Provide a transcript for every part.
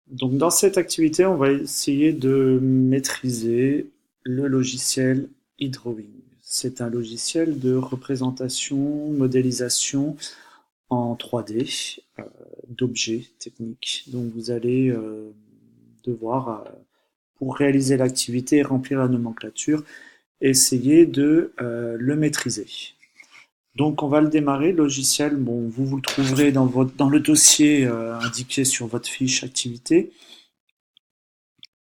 Donc dans cette activité, on va essayer de maîtriser le logiciel Hydrowing. C'est un logiciel de représentation, modélisation en 3D d'objets techniques. Donc vous allez devoir, pour réaliser l'activité et remplir la nomenclature, essayer de le maîtriser. Donc on va le démarrer, le logiciel, bon, vous le trouverez dans le dossier indiqué sur votre fiche activité.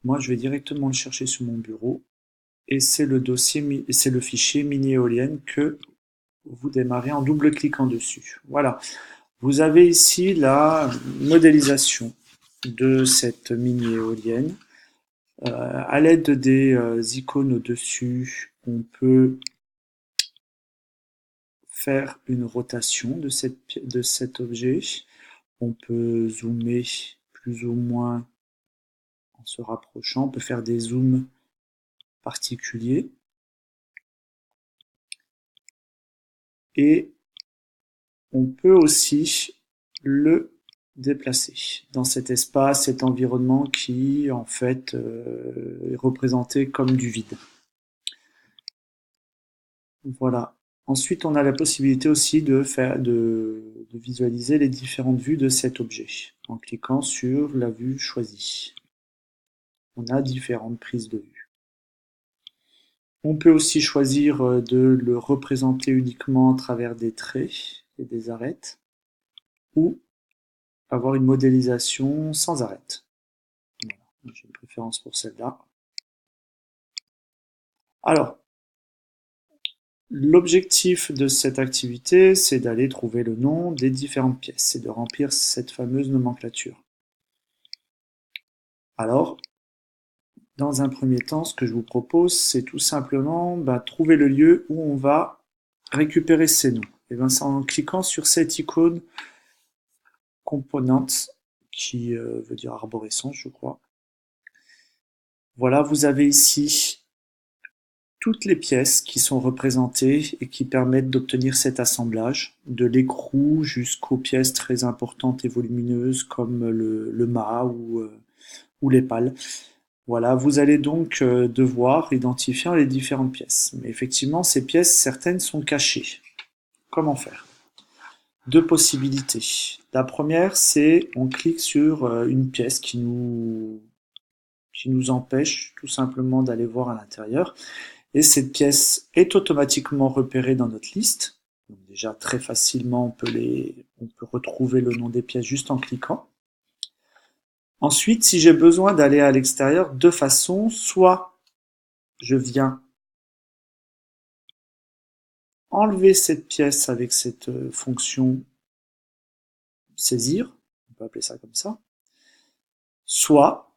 Moi, je vais directement le chercher sur mon bureau et c'est c'est le fichier mini éolienne que vous démarrez en double-cliquant dessus. Voilà. Vous avez ici la modélisation de cette mini éolienne. À l'aide des icônes au-dessus, on peut faire une rotation de cet objet. On peut zoomer plus ou moins en se rapprochant. On peut faire des zooms particuliers. Et on peut aussi le déplacer dans cet espace, cet environnement qui en fait est représenté comme du vide. Voilà. Ensuite, on a la possibilité aussi de visualiser les différentes vues de cet objet en cliquant sur la vue choisie. On a différentes prises de vue. On peut aussi choisir de le représenter uniquement à travers des traits et des arêtes ou avoir une modélisation sans arête. Voilà. J'ai une préférence pour celle-là. Alors, l'objectif de cette activité, c'est d'aller trouver le nom des différentes pièces et de remplir cette fameuse nomenclature. Alors, dans un premier temps, ce que je vous propose, c'est tout simplement trouver le lieu où on va récupérer ces noms. Et bien, c'est en cliquant sur cette icône componente, qui veut dire arborescence, je crois. Voilà, vous avez ici toutes les pièces qui sont représentées et qui permettent d'obtenir cet assemblage, de l'écrou jusqu'aux pièces très importantes et volumineuses comme le mât ou les pales. Voilà, vous allez donc devoir identifier les différentes pièces. Mais effectivement, ces pièces, certaines sont cachées. Comment faire? Deux possibilités. La première, c'est on clique sur une pièce qui nous empêche tout simplement d'aller voir à l'intérieur. Et cette pièce est automatiquement repérée dans notre liste. Donc déjà, très facilement, on peut retrouver le nom des pièces juste en cliquant. Ensuite, si j'ai besoin d'aller à l'extérieur, deux façons. Soit je viens enlever cette pièce avec cette fonction saisir, on peut appeler ça comme ça. Soit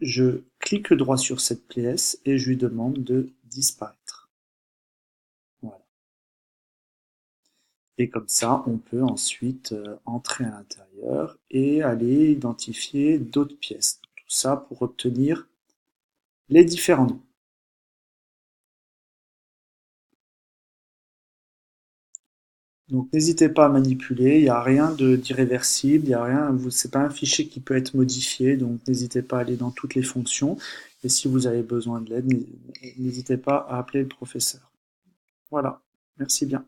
je clique droit sur cette pièce et je lui demande de disparaître. Voilà. Et comme ça, on peut ensuite entrer à l'intérieur et aller identifier d'autres pièces. Tout ça pour obtenir les différents noms. Donc n'hésitez pas à manipuler, il n'y a rien d'irréversible, il n'y a rien, c'est pas un fichier qui peut être modifié, donc n'hésitez pas à aller dans toutes les fonctions. Et si vous avez besoin de l'aide, n'hésitez pas à appeler le professeur. Voilà, merci bien.